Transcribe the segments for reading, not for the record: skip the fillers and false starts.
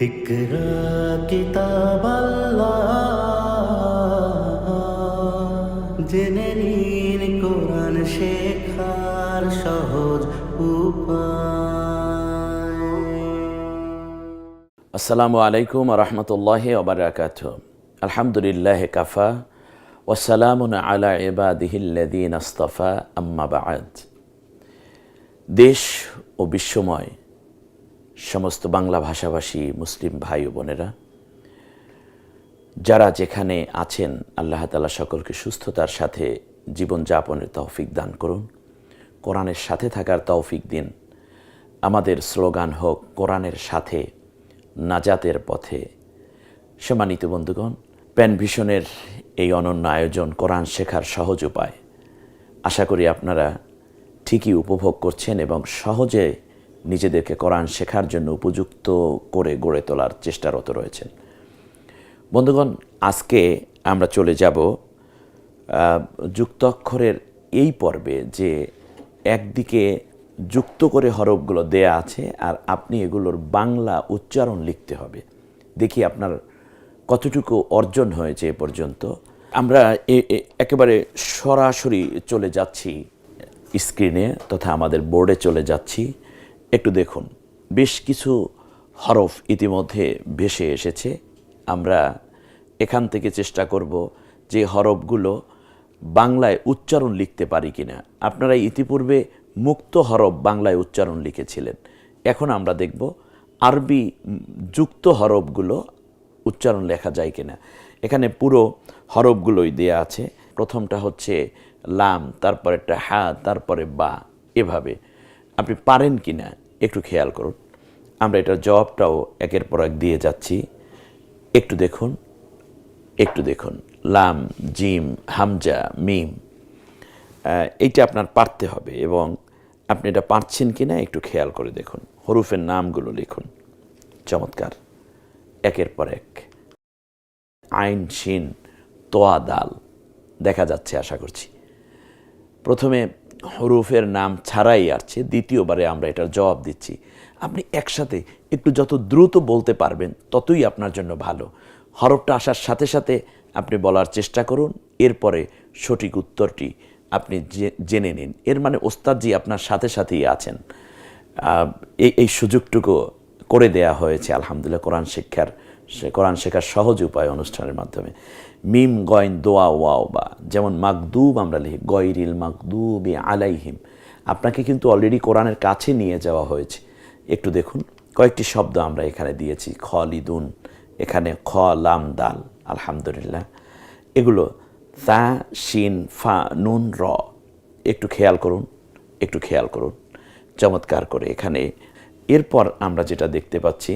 ইকরা কিতাব আল্লাহ, জেনে নিন কোরআন শেখার সহজ উপায়। আসসালামু আলাইকুম রহমতুল্লাহি ওয়া বারাকাতুহু। আলহামদুলিল্লাহ কাফা ওয়াসসালামুন আলা ইবাদিহিল্লাযীনা ইসতাফা, আম্মা বা'দ। দেশ ও বিশ্বময় সমস্ত বাংলা ভাষাভাষী মুসলিম ভাই ও বোনেরা, যারা যেখানে আছেন, আল্লাহ তাআলা সকলকে সুস্থতার সাথে জীবনযাপনের তৌফিক দান করুন, কোরআনের সাথে থাকার তৌফিক দিন। আমাদের স্লোগান হোক কোরআনের সাথে, নাজাতের পথে। সম্মানিত বন্ধুগণ, প্যান ভিশনের এই অনন্য আয়োজন কোরআন শেখার সহজ উপায়, আশা করি আপনারা ঠিকই উপভোগ করছেন এবং সহজে নিজেদেরকে কোরআন শেখার জন্য উপযুক্ত করে গড়ে তোলার চেষ্টারত রয়েছেন। বন্ধুগণ, আজকে আমরা চলে যাব যুক্তাক্ষরের এই পর্বে, যে একদিকে যুক্ত করে হরফগুলো দেয়া আছে আর আপনি এগুলোর বাংলা উচ্চারণ লিখতে হবে। দেখি আপনার কতটুকু অর্জন হয়েছে এ পর্যন্ত। আমরা একেবারে সরাসরি চলে যাচ্ছি স্ক্রিনে তথা আমাদের বোর্ডে চলে যাচ্ছি। একটু দেখুন, বেশ কিছু হরফ ইতিমধ্যে ভেসে এসেছে। আমরা এখান থেকে চেষ্টা করব যে হরফগুলো বাংলায় উচ্চারণ লিখতে পারি কিনা। আপনারা ইতিপূর্বে মুক্ত হরফ বাংলায় উচ্চারণ লিখেছিলেন, এখন আমরা দেখব আরবি যুক্ত হরফগুলো উচ্চারণ লেখা যায় কিনা। এখানে পুরো হরফগুলোই দেয়া আছে। প্রথমটা হচ্ছে লাম, তারপরে একটা হা, তারপরে বা, এভাবে আপনি পারেন কিনা একটু খেয়াল করুন। আমরা এটার জবাবটাও একের পর এক দিয়ে যাচ্ছি। একটু দেখুন, একটু দেখুন, লাম, জিম, হামজা, মিম, এইটা আপনার পারতে হবে এবং আপনি এটা পারছেন কিনা একটু খেয়াল করে দেখুন। হরুফের নামগুলো লিখুন। চমৎকার, একের পর এক। আইন, শিন, তোয়া, দাল দেখা যাচ্ছে আশা করছি। প্রথমে হরুফের নাম ছাড়াই আসছে, দ্বিতীয়বারে আমরা এটার জবাব দিচ্ছি। আপনি একসাথে একটু যত দ্রুত বলতে পারবেন ততই আপনার জন্য ভালো। হরফটা আসার সাথে সাথে আপনি বলার চেষ্টা করুন, এরপরে সঠিক উত্তরটি আপনি জেনে নিন। এর মানে ওস্তাদজি আপনার সাথে সাথেই আছেন। এই সুযোগটুকু করে দেয়া হয়েছে আলহামদুলিল্লাহ কোরআন শেখার সহজ উপায় অনুষ্ঠানের মাধ্যমে। মিম, গয়ন, দোয়া, ওয়াও, বা। যেমন মাকদুব আমরা লিখি গয়রিল মাকদুবি আলাইহিম। আপনাকে কিন্তু অলরেডি কোরআনের কাছে নিয়ে যাওয়া হয়েছে। একটু দেখুন, কয়েকটি শব্দ আমরা এখানে দিয়েছি। খলিদুন, এখানে খ, লাম, দাল, আলহামদুলিল্লাহ। এগুলো তা, শিন, ফা, নুন, র। একটু খেয়াল করুন, একটু খেয়াল করুন চমৎকার করে এখানে। এরপর আমরা যেটা দেখতে পাচ্ছি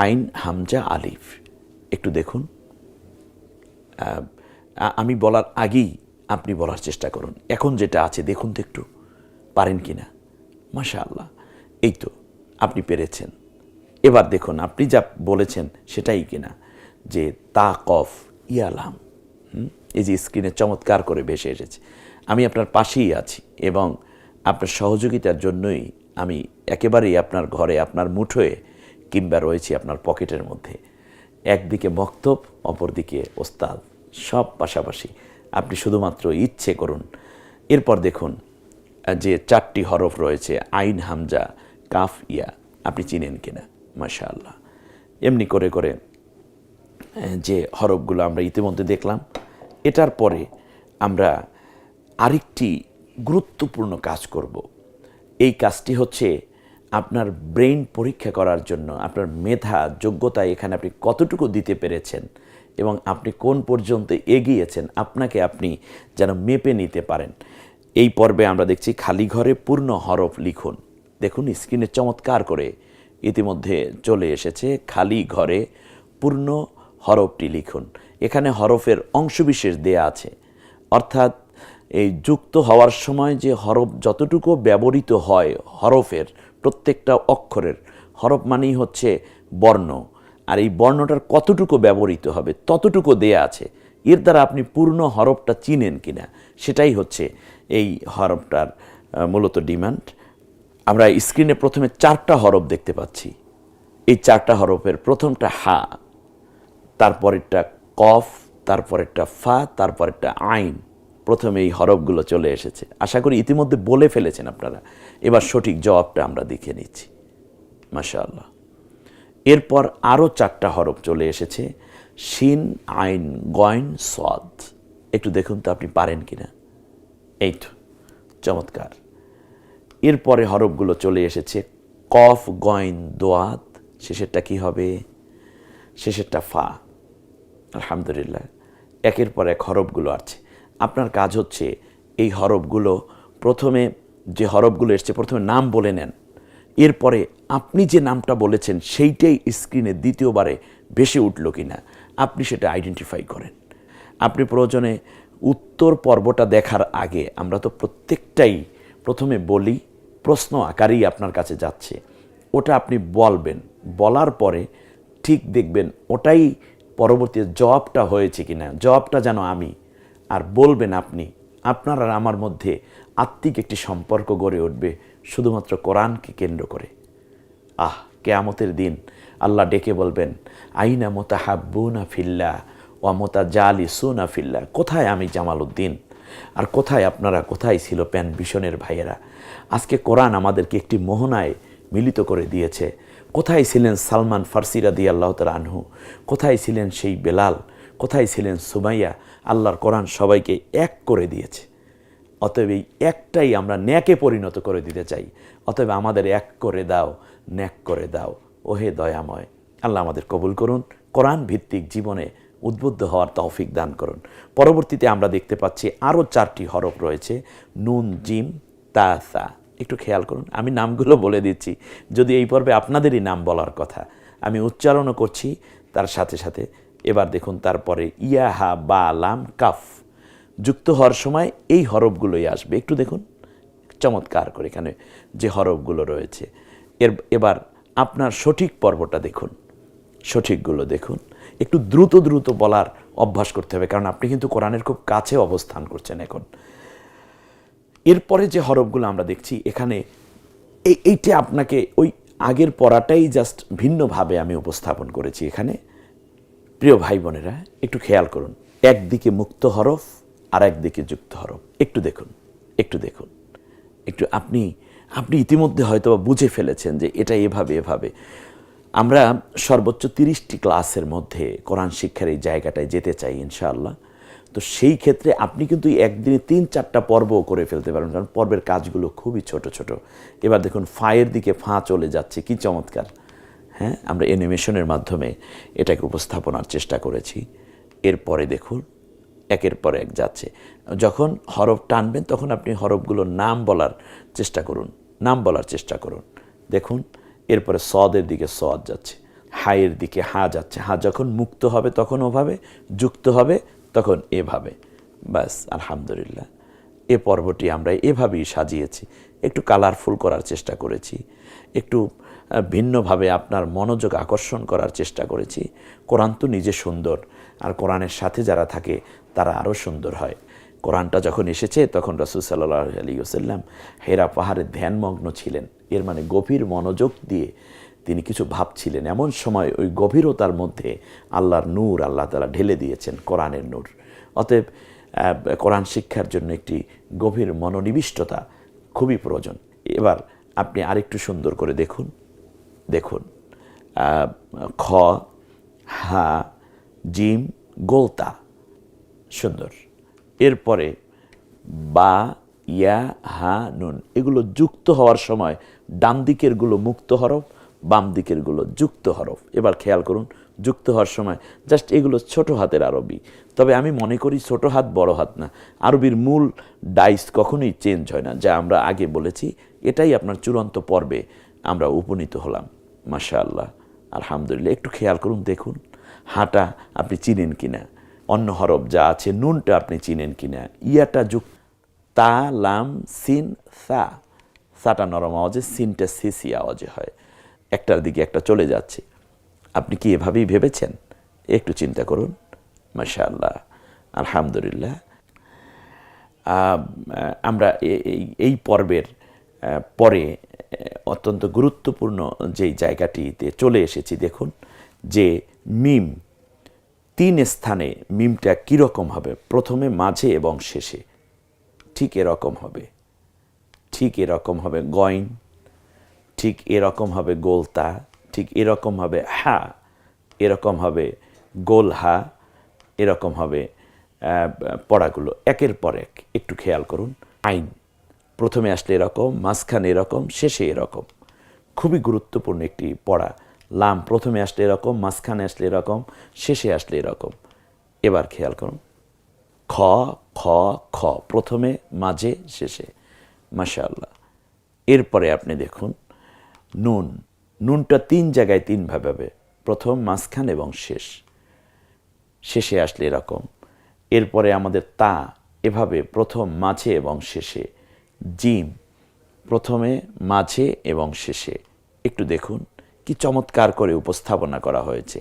আইন, হামজা, আলিফ। একটু দেখুন, আমি বলার আগেই আপনি বলার চেষ্টা করুন। এখন যেটা আছে দেখুন তো একটু, পারেন কিনা। মাশাআল্লাহ, এই তো আপনি পেরেছেন। এবার দেখুন আপনি যা বলেছেন সেটাই কিনা, যে তা, কফ, ইয়ালাম। এই যে স্ক্রিনে চমৎকার করে ভেসে এসেছে। আমি আপনার পাশেই আছি এবং আপনার সহযোগিতার জন্যই আমি একেবারেই আপনার ঘরে, আপনার মুঠোয় কিংবা রয়েছি আপনার পকেটের মধ্যে। একদিকে মক্তব, অপরদিকে ওস্তাদ, সব পাশাপাশি। আপনি শুধুমাত্র ইচ্ছে করুন। এরপর দেখুন যে চারটি হরফ রয়েছে, আইন, হামজা, কাফ, ইয়া। আপনি চিনেন কিনা। মাশাআল্লাহ, এমনি করে করে যে হরফগুলো আমরা ইতিমধ্যে দেখলাম। এটার পরে আমরা আরেকটি গুরুত্বপূর্ণ কাজ করব। এই কাজটি হচ্ছে আপনার ব্রেইন পরীক্ষা করার জন্য, আপনার মেধা, যোগ্যতা, এখানে আপনি কতটুকু দিতে পেরেছেন এবং আপনি কোন পর্যন্ত এগিয়েছেন, আপনাকে আপনি যেন মেপে নিতে পারেন। এই পর্বে আমরা দেখছি খালি ঘরে পূর্ণ হরফ লিখুন। দেখুন স্ক্রিনে চমৎকার করে ইতিমধ্যে চলে এসেছে, খালি ঘরে পূর্ণ হরফটি লিখুন। এখানে হরফের অংশবিশেষ দেয়া আছে, অর্থাৎ এই যুক্ত হওয়ার সময় যে হরফ যতটুকু ব্যবহৃত হয়, হরফের প্রত্যেকটা অক্ষরের, হরফ মানেই হচ্ছে বর্ণ, আর এই বর্ণটার কতটুকু ব্যবহৃত হবে ততটুকু দেয়া আছে। এর দ্বারা আপনি পূর্ণ হরফটা চিনেন কিনা সেটাই হচ্ছে এই হরফটার মূলত ডিমান্ড। আমরা স্ক্রিনে প্রথমে 4টা হরফ দেখতে পাচ্ছি। এই 4টা হরফের প্রথমটা হা, তারপরেরটা কফ, তারপরেরটা ফা, তারপরেরটা আইন। প্রথমে এই হরফগুলো চলে এসেছে। আশা করি ইতিমধ্যে বলে ফেলেছেন আপনারা। এবার সঠিক জবাবটা আমরা দেখে নিচ্ছি। মাশাআল্লাহ। এরপর আরও 4টা হরফ চলে এসেছে, শিন, আইন, গয়ন, সদ। একটু দেখুন তো আপনি পারেন কিনা। এই তো, চমৎকার। এরপরে হরফগুলো চলে এসেছে কফ, গয়ন, দোয়াত। শেষেরটা কি হবে? শেষেরটা ফা। আলহামদুলিল্লাহ, একের পর এক হরফগুলো আছে। আপনার কাজ হচ্ছে এই হরফগুলো, প্রথমে যে হরফগুলো এসছে প্রথমে নাম বলে নেন, এরপরে আপনি যে নামটা বলেছেন সেইটাই স্ক্রিনে দ্বিতীয়বারে ভেসে উঠল কিনা আপনি সেটা আইডেন্টিফাই করেন। আপনি প্রয়োজনে উত্তর পর্বটা দেখার আগে, আমরা তো প্রত্যেকটাই প্রথমে বলি, প্রশ্ন আকারেই আপনার কাছে যাচ্ছে, ওটা আপনি বলবেন, বলার পরে ঠিক দেখবেন ওটাই পরবর্তী জবাবটা হয়েছে কিনা, জবাবটা যেন আমি, আর বলবেন আপনি। আপনার আর আমার মধ্যে আত্মিক একটি সম্পর্ক গড়ে উঠবে শুধুমাত্র কোরআনকে কেন্দ্র করে। কিয়ামতের দিন আল্লাহ ডেকে বলবেন, আইনা মুতাহাব্বুনা ফিল্লাহ ওয়া মুতাজালিসুনা ফিল্লাহ। কোথায় আমি জামাল উদ্দিন, আর কোথায় আপনারা, কোথায় ছিল প্যান ভিশনের ভাইয়েরা? আজকে কোরআন আমাদেরকে একটি মোহনায় মিলিত করে দিয়েছে। কোথায় ছিলেন সালমান ফার্সি রাদিয়াল্লাহু তাআলা আনহু? কোথায় ছিলেন সেই বেলাল? কোথায় ছিলেন সুমাইয়া? আল্লাহর কোরআন সবাইকে এক করে দিয়েছে। অতএব এই একটাই আমরা ন্যাকে পরিণত করে দিতে চাই। অতএব আমাদের এক করে দাও, ন্যাক করে দাও, ওহে দয়াময়। আল্লাহ আমাদের কবুল করুন, কোরআন ভিত্তিক জীবনে উদ্বুদ্ধ হওয়ার তৌফিক দান করুন। পরবর্তীতে আমরা দেখতে পাচ্ছি আরও 4টি হরফ রয়েছে, নুন, জিম, তা, সা। একটু খেয়াল করুন, আমি নামগুলো বলে দিচ্ছি, যদি এই পর্বে আপনাদেরই নাম বলার কথা, আমি উচ্চারণও করছি তার সাথে সাথে। এবার দেখুন, তারপরে ইয়া, হা, বা, লাম, কাফ যুক্ত হওয়ার সময় এই হরফগুলোই আসবে। একটু দেখুন চমৎকার করে এখানে যে হরফগুলো রয়েছে। এবার আপনার সঠিক পর্বটা দেখুন, সঠিকগুলো দেখুন। একটু দ্রুত দ্রুত বলার অভ্যাস করতে হবে, কারণ আপনি কিন্তু কোরআনের খুব কাছে অবস্থান করছেন এখন। এরপরে যে হরফগুলো আমরা দেখছি এখানে, এইটা আপনাকে ওই আগের পড়াটাই জাস্ট ভিন্নভাবে আমি উপস্থাপন করেছি এখানে। প্রিয় ভাই বোনেরা, একটু খেয়াল করুন, একদিকে মুক্ত হরফ আর একদিকে যুক্ত হরফ। একটু দেখুন, একটু দেখুন, একটু আপনি ইতিমধ্যে হয়তো বুঝে ফেলেছেন যে এটা এভাবে। আমরা সর্বোচ্চ 30টি ক্লাসের মধ্যে কোরআন শিক্ষার এই জায়গাটায় যেতে চাই ইনশাআল্লাহ। তো সেই ক্ষেত্রে আপনি কিন্তু একদিনে 3-4টা পর্বও করে ফেলতে পারেন, কারণ পর্বের কাজগুলো খুবই ছোট ছোট। এবার দেখুন, ফায়ের দিকে ফা চলে যাচ্ছে, কি চমৎকার। হ্যাঁ, আমরা অ্যানিমেশনের মাধ্যমে এটাকে উপস্থাপনার চেষ্টা করেছি। এরপরে দেখুন, একের পর এক যাচ্ছে। যখন হরফ টানবেন তখন আপনি হরফগুলোর নাম বলার চেষ্টা করুন, নাম বলার চেষ্টা করুন। দেখুন, এরপরে সদের দিকে সদ যাচ্ছে, হায়ের দিকে হা যাচ্ছে। হা যখন মুক্ত হবে তখন ওভাবে, যুক্ত হবে তখন এভাবে। ব্যাস, আলহামদুলিল্লাহ। এ পর্বটি আমরা এভাবেই সাজিয়েছি, একটু কালারফুল করার চেষ্টা করেছি, একটু ভিন্নভাবে আপনার মনোযোগ আকর্ষণ করার চেষ্টা করেছি। কোরআন তো নিজে সুন্দর, আর কোরআনের সাথে যারা থাকে তারা আরও সুন্দর হয়। কোরআনটা যখন এসেছে তখন রাসূল সাল্লাল্লাহু আলাইহি ওয়াসাল্লাম হেরা পাহাড়ে ধ্যানমগ্ন ছিলেন। এর মানে গভীর মনোযোগ দিয়ে তিনি কিছু ভাবছিলেন। এমন সময় ওই গভীরতার মধ্যে আল্লাহর নূর আল্লাহ তাআলা ঢেলে দিয়েছেন, কোরআনের নূর। অতএব কোরআন শিক্ষার জন্য একটি গভীর মনোনিবিষ্টতা খুবই প্রয়োজন। এবার আপনি আরেকটু সুন্দর করে দেখুন, দেখুন, খ, হা, জিম, গোলতা, সুন্দর। এরপরে বা, ইয়া, হা, নুন, এগুলো যুক্ত হওয়ার সময় ডান দিকেরগুলো মুক্ত হরফ, বাম দিকেরগুলো যুক্ত হরফ। এবার খেয়াল করুন, যুক্ত হওয়ার সময় জাস্ট এগুলো ছোট হাতের আরবি। তবে আমি মনে করি ছোট হাত বড় হাত না, আরবির মূল ডাইস কখনোই চেঞ্জ হয় না, যা আমরা আগে বলেছি। এটাই আপনার চূড়ান্ত পর্বে আমরা উপনীত হলাম। মাশাআল্লাহ, আলহামদুলিল্লাহ। একটু খেয়াল করুন, দেখুন হাটা আপনি চিনেন কিনা, অন্য হরফ যা আছে, নুনটা আপনি চিনেন কিনা, ইয়াটা যুক্ত, তা, লাম, সিন, সা। সাটা নরম আওয়াজে, সিনটা সিসি আওয়াজে হয়। একটার দিকে একটা চলে যাচ্ছে। আপনি কি এভাবেই ভেবেছেন? একটু চিন্তা করুন। মাশাআল্লাহ, আলহামদুলিল্লাহ। আমরা এই পর্বের পরে অত্যন্ত গুরুত্বপূর্ণ যেই জায়গাটিতে চলে এসেছি, দেখুন যে মিম 3 স্থানে মিমটা কীরকম হবে, প্রথমে, মাঝে এবং শেষে। ঠিক এরকম হবে, ঠিক এরকম হবে গইন, ঠিক এরকম হবে গোলতা, ঠিক এরকম হবে হা, এরকম হবে গোল হা, এরকম হবে পড়াগুলো একের পর এক। একটু খেয়াল করুন। আইন প্রথমে আসলে এরকম, মাঝখানে এরকম, শেষে এরকম। খুবই গুরুত্বপূর্ণ একটি পড়া। লাম প্রথমে আসলে এরকম, মাঝখানে আসলে এরকম, শেষে আসলে এরকম। এবার খেয়াল করুন। খ খ খ প্রথমে, মাঝে, শেষে। মাশাআল্লাহ। এরপরে আপনি দেখুন নুন, নুনটা 3 জায়গায় 3 ভাবে হবে, প্রথম, মাঝখান এবং শেষ। শেষে আসলে এরকম। এরপরে আমাদের তা, এভাবে প্রথম, মাঝে এবং শেষে। জিম প্রথমে, মাঝে এবং শেষে। একটু দেখুন কি চমৎকার করে উপস্থাপনা করা হয়েছে।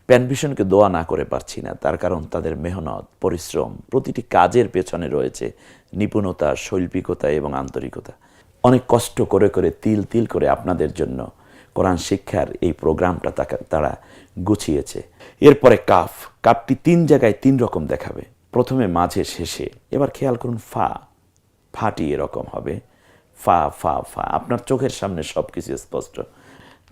প্যানভিশনকে দোয়া না করে পারছি না, তার কারণ তাদের মেহনত, পরিশ্রম, প্রতিটি কাজের পেছনে রয়েছে নিপুণতা, শৈল্পিকতা এবং আন্তরিকতা। অনেক কষ্ট করে করে, তিল তিল করে আপনাদের জন্য কোরআন শিক্ষার এই প্রোগ্রামটা তারা গুছিয়েছে। এরপরে কাফ, কাফটি 3 জায়গায় 3 রকম দেখাবে, প্রথমে, মাঝে, শেষে। এবার খেয়াল করুন ফা, ফাটি এরকম হবে, ফা ফা ফা, আপনার চোখের সামনে সব কিছু স্পষ্ট।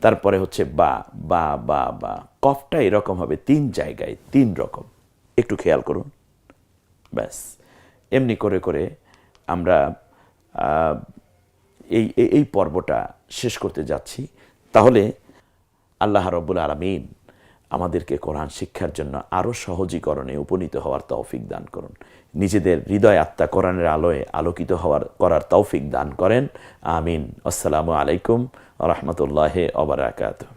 তারপরে হচ্ছে বা বা বা বা, কফটা এরকম হবে 3 জায়গায় 3 রকম। একটু খেয়াল করুন। ব্যাস এমনি করে করে আমরা এই পর্বটা শেষ করতে যাচ্ছি। তাহলে আল্লাহ রাব্বুল আলামিন আমাদেরকে কোরআন শিক্ষার জন্য আরও সহজীকরণে উপনীত হওয়ার তৌফিক দান করুন। নিজেদের হৃদয় আত্মা কোরআনের আলোয় আলোকিত করার তৌফিক দান করেন। আমিন। আসসালামু আলাইকুম ওয়া রাহমাতুল্লাহি ওয়া বারাকাতুহু।